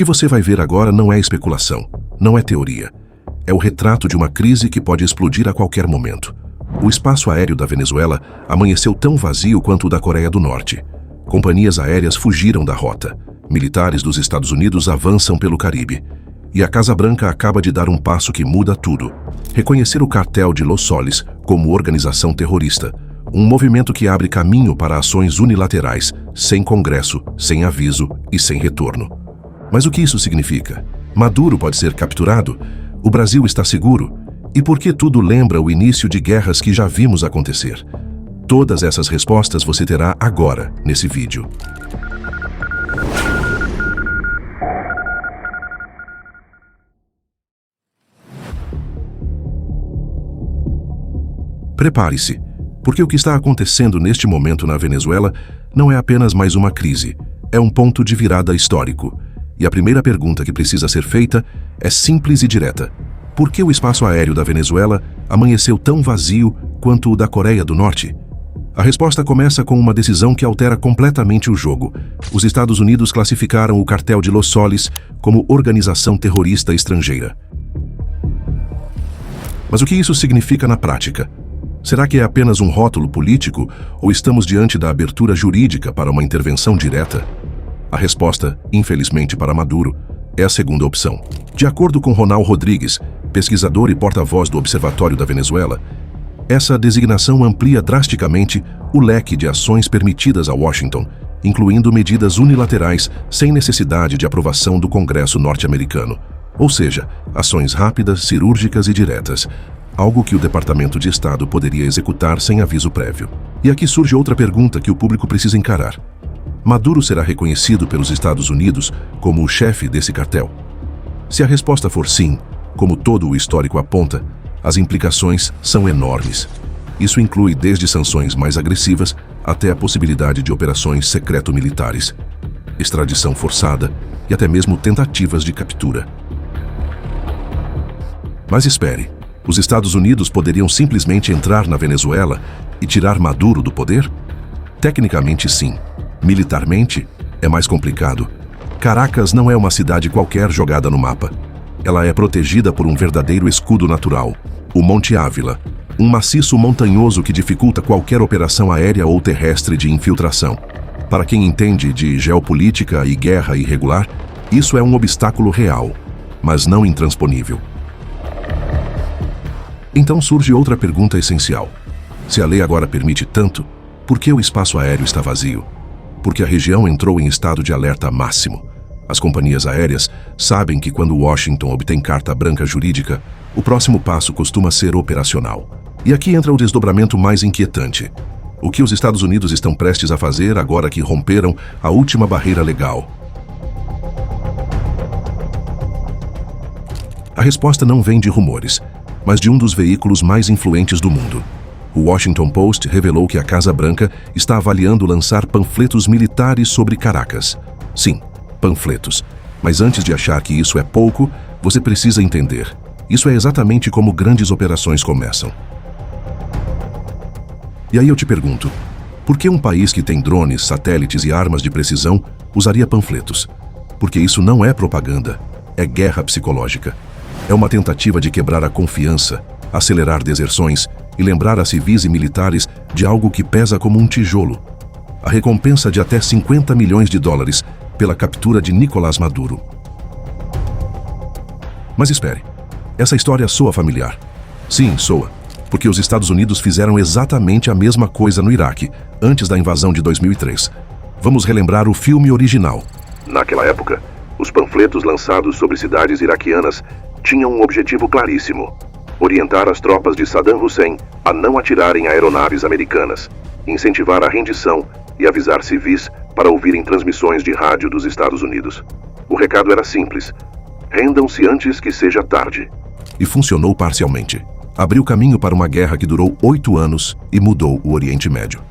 que você vai ver agora não é especulação, não é teoria. É o retrato de uma crise que pode explodir a qualquer momento. O espaço aéreo da Venezuela amanheceu tão vazio quanto o da Coreia do Norte. Companhias aéreas fugiram da rota. Militares dos Estados Unidos avançam pelo Caribe. E a Casa Branca acaba de dar um passo que muda tudo. Reconhecer o cartel de Los Soles como organização terrorista. Um movimento que abre caminho para ações unilaterais, sem Congresso, sem aviso e sem retorno. Mas o que isso significa? Maduro pode ser capturado? O Brasil está seguro? E por que tudo lembra o início de guerras que já vimos acontecer? Todas essas respostas você terá agora, nesse vídeo. Prepare-se, porque o que está acontecendo neste momento na Venezuela não é apenas mais uma crise, é um ponto de virada histórico. E a primeira pergunta que precisa ser feita é simples e direta. Por que o espaço aéreo da Venezuela amanheceu tão vazio quanto o da Coreia do Norte? A resposta começa com uma decisão que altera completamente o jogo. Os Estados Unidos classificaram o cartel de Los Soles como organização terrorista estrangeira. Mas o que isso significa na prática? Será que é apenas um rótulo político ou estamos diante da abertura jurídica para uma intervenção direta? A resposta, infelizmente para Maduro, é a segunda opção. De acordo com Ronald Rodrigues, pesquisador e porta-voz do Observatório da Venezuela, essa designação amplia drasticamente o leque de ações permitidas a Washington, incluindo medidas unilaterais sem necessidade de aprovação do Congresso norte-americano, ou seja, ações rápidas, cirúrgicas e diretas, algo que o Departamento de Estado poderia executar sem aviso prévio. E aqui surge outra pergunta que o público precisa encarar. Maduro será reconhecido pelos Estados Unidos como o chefe desse cartel? Se a resposta for sim, como todo o histórico aponta, as implicações são enormes. Isso inclui desde sanções mais agressivas até a possibilidade de operações secreto-militares, extradição forçada e até mesmo tentativas de captura. Mas espere. Os Estados Unidos poderiam simplesmente entrar na Venezuela e tirar Maduro do poder? Tecnicamente, sim. Militarmente, é mais complicado. Caracas não é uma cidade qualquer jogada no mapa. Ela é protegida por um verdadeiro escudo natural, o Monte Ávila, um maciço montanhoso que dificulta qualquer operação aérea ou terrestre de infiltração. Para quem entende de geopolítica e guerra irregular, isso é um obstáculo real, mas não intransponível. Então surge outra pergunta essencial. Se a lei agora permite tanto, por que o espaço aéreo está vazio? Porque a região entrou em estado de alerta máximo. As companhias aéreas sabem que quando Washington obtém carta branca jurídica, o próximo passo costuma ser operacional. E aqui entra o desdobramento mais inquietante. O que os Estados Unidos estão prestes a fazer agora que romperam a última barreira legal? A resposta não vem de rumores, mas de um dos veículos mais influentes do mundo. O Washington Post revelou que a Casa Branca está avaliando lançar panfletos militares sobre Caracas. Sim, panfletos. Mas antes de achar que isso é pouco, você precisa entender. Isso é exatamente como grandes operações começam. E aí eu te pergunto, por que um país que tem drones, satélites e armas de precisão usaria panfletos? Porque isso não é propaganda, é guerra psicológica. É uma tentativa de quebrar a confiança, acelerar deserções e lembrar a civis e militares de algo que pesa como um tijolo. A recompensa de até 50 milhões de dólares pela captura de Nicolás Maduro. Mas espere, essa história soa familiar. Sim, soa, porque os Estados Unidos fizeram exatamente a mesma coisa no Iraque, antes da invasão de 2003. Vamos relembrar o filme original. Naquela época, os panfletos lançados sobre cidades iraquianas tinham um objetivo claríssimo: orientar as tropas de Saddam Hussein a não atirarem aeronaves americanas, incentivar a rendição e avisar civis para ouvirem transmissões de rádio dos Estados Unidos. O recado era simples: rendam-se antes que seja tarde. E funcionou parcialmente. Abriu caminho para uma guerra que durou 8 anos e mudou o Oriente Médio.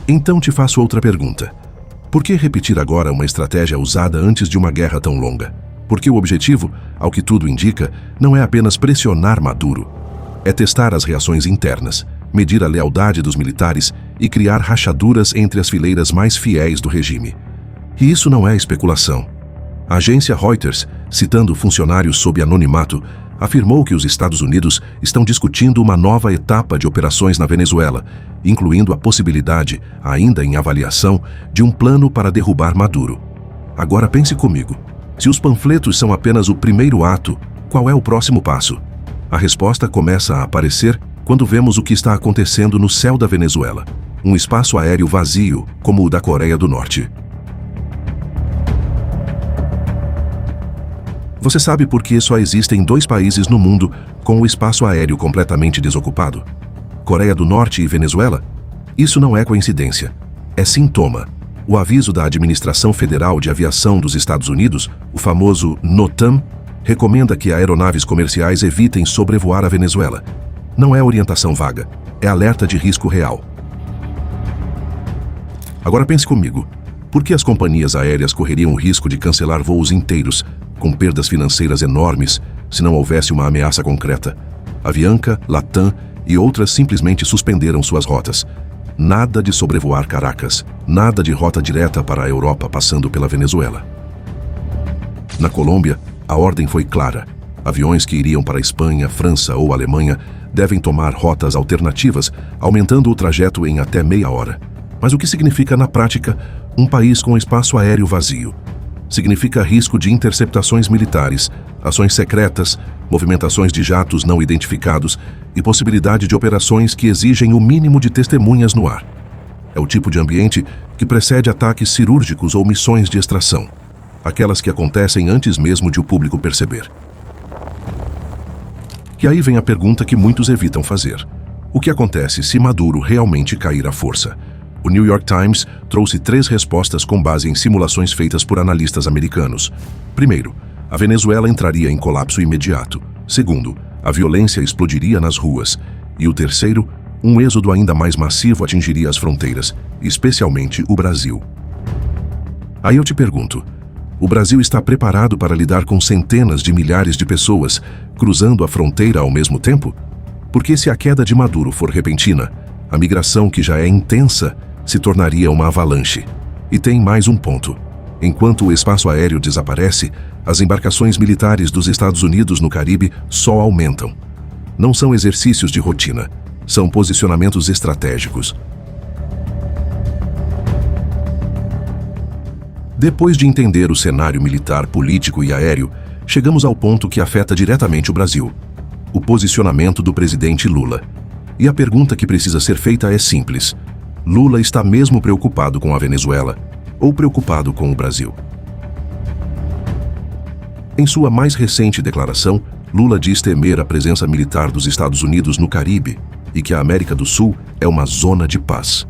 Então te faço outra pergunta. Por que repetir agora uma estratégia usada antes de uma guerra tão longa? Porque o objetivo, ao que tudo indica, não é apenas pressionar Maduro. É testar as reações internas, medir a lealdade dos militares e criar rachaduras entre as fileiras mais fiéis do regime. E isso não é especulação. A agência Reuters, citando funcionários sob anonimato, afirmou que os Estados Unidos estão discutindo uma nova etapa de operações na Venezuela, incluindo a possibilidade, ainda em avaliação, de um plano para derrubar Maduro. Agora pense comigo. Se os panfletos são apenas o primeiro ato, qual é o próximo passo? A resposta começa a aparecer quando vemos o que está acontecendo no céu da Venezuela. Um espaço aéreo vazio, como o da Coreia do Norte. Você sabe por que só existem 2 países no mundo com o espaço aéreo completamente desocupado? Coreia do Norte e Venezuela? Isso não é coincidência. É sintoma. O aviso da Administração Federal de Aviação dos Estados Unidos, o famoso NOTAM, recomenda que aeronaves comerciais evitem sobrevoar a Venezuela. Não é orientação vaga, é alerta de risco real. Agora pense comigo. Por que as companhias aéreas correriam o risco de cancelar voos inteiros, com perdas financeiras enormes, se não houvesse uma ameaça concreta? Avianca, Latam e outras simplesmente suspenderam suas rotas. Nada de sobrevoar Caracas, nada de rota direta para a Europa passando pela Venezuela. Na Colômbia, a ordem foi clara. Aviões que iriam para a Espanha, França ou Alemanha devem tomar rotas alternativas, aumentando o trajeto em até meia hora. Mas o que significa, na prática, um país com espaço aéreo vazio? Significa risco de interceptações militares, ações secretas, movimentações de jatos não identificados e possibilidade de operações que exigem o mínimo de testemunhas no ar. É o tipo de ambiente que precede ataques cirúrgicos ou missões de extração, aquelas que acontecem antes mesmo de o público perceber. E aí vem a pergunta que muitos evitam fazer. O que acontece se Maduro realmente cair à força? O New York Times trouxe 3 respostas com base em simulações feitas por analistas americanos. Primeiro, a Venezuela entraria em colapso imediato. Segundo, a violência explodiria nas ruas. E o terceiro, um êxodo ainda mais massivo atingiria as fronteiras, especialmente o Brasil. Aí eu te pergunto, o Brasil está preparado para lidar com centenas de milhares de pessoas cruzando a fronteira ao mesmo tempo? Porque se a queda de Maduro for repentina, a migração que já é intensa se tornaria uma avalanche. E tem mais um ponto. Enquanto o espaço aéreo desaparece, as embarcações militares dos Estados Unidos no Caribe só aumentam. Não são exercícios de rotina, são posicionamentos estratégicos. Depois de entender o cenário militar, político e aéreo, chegamos ao ponto que afeta diretamente o Brasil: o posicionamento do presidente Lula. E a pergunta que precisa ser feita é simples: Lula está mesmo preocupado com a Venezuela ou preocupado com o Brasil? Em sua mais recente declaração, Lula diz temer a presença militar dos Estados Unidos no Caribe e que a América do Sul é uma zona de paz.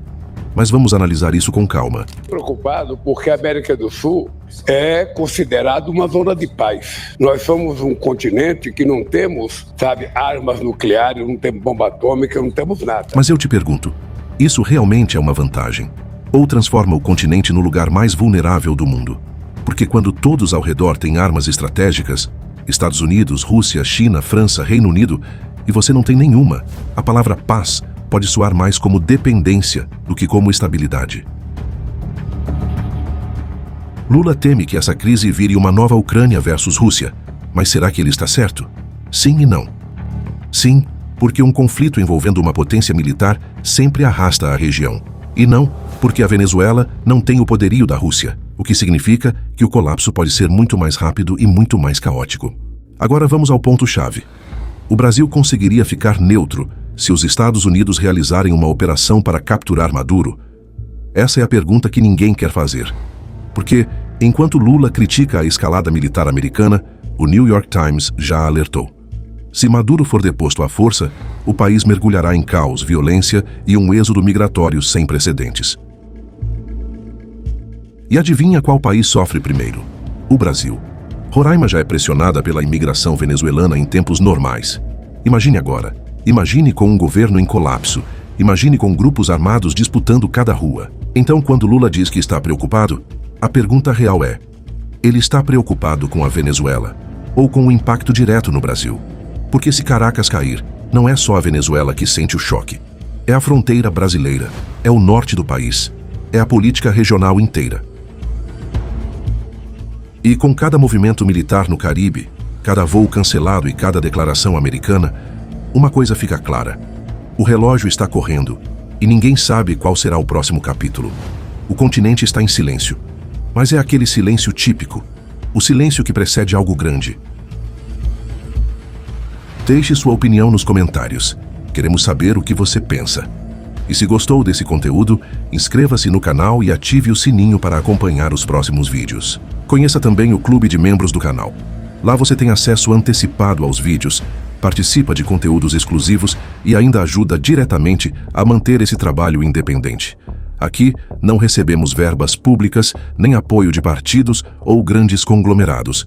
Mas vamos analisar isso com calma. Preocupado porque a América do Sul é considerada uma zona de paz. Nós somos um continente que não temos, armas nucleares, não temos bomba atômica, não temos nada. Mas eu te pergunto, isso realmente é uma vantagem? Ou transforma o continente no lugar mais vulnerável do mundo? Porque quando todos ao redor têm armas estratégicas, Estados Unidos, Rússia, China, França, Reino Unido, e você não tem nenhuma, a palavra paz pode soar mais como dependência do que como estabilidade. Lula teme que essa crise vire uma nova Ucrânia versus Rússia, mas será que ele está certo? Sim e não. Sim, porque um conflito envolvendo uma potência militar sempre arrasta a região. E não, porque a Venezuela não tem o poderio da Rússia, o que significa que o colapso pode ser muito mais rápido e muito mais caótico. Agora vamos ao ponto-chave. O Brasil conseguiria ficar neutro se os Estados Unidos realizarem uma operação para capturar Maduro? Essa é a pergunta que ninguém quer fazer. Porque, enquanto Lula critica a escalada militar americana, o New York Times já alertou. Se Maduro for deposto à força, o país mergulhará em caos, violência e um êxodo migratório sem precedentes. E adivinha qual país sofre primeiro? O Brasil. Roraima já é pressionada pela imigração venezuelana em tempos normais. Imagine agora. Imagine com um governo em colapso. Imagine com grupos armados disputando cada rua. Então, quando Lula diz que está preocupado, a pergunta real é: ele está preocupado com a Venezuela ou com o impacto direto no Brasil? Porque se Caracas cair, não é só a Venezuela que sente o choque. É a fronteira brasileira, é o norte do país, é a política regional inteira. E com cada movimento militar no Caribe, cada voo cancelado e cada declaração americana, uma coisa fica clara: o relógio está correndo e ninguém sabe qual será o próximo capítulo. O continente está em silêncio, mas é aquele silêncio típico, o silêncio que precede algo grande. Deixe sua opinião nos comentários. Queremos saber o que você pensa. E se gostou desse conteúdo, inscreva-se no canal e ative o sininho para acompanhar os próximos vídeos. Conheça também o clube de membros do canal. Lá você tem acesso antecipado aos vídeos, participa de conteúdos exclusivos e ainda ajuda diretamente a manter esse trabalho independente. Aqui não recebemos verbas públicas, nem apoio de partidos ou grandes conglomerados.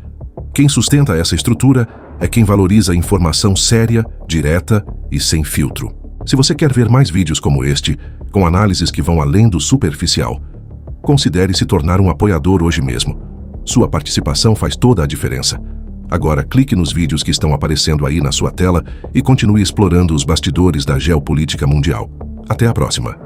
Quem sustenta essa estrutura é quem valoriza a informação séria, direta e sem filtro. Se você quer ver mais vídeos como este, com análises que vão além do superficial, considere se tornar um apoiador hoje mesmo. Sua participação faz toda a diferença. Agora clique nos vídeos que estão aparecendo aí na sua tela e continue explorando os bastidores da geopolítica mundial. Até a próxima!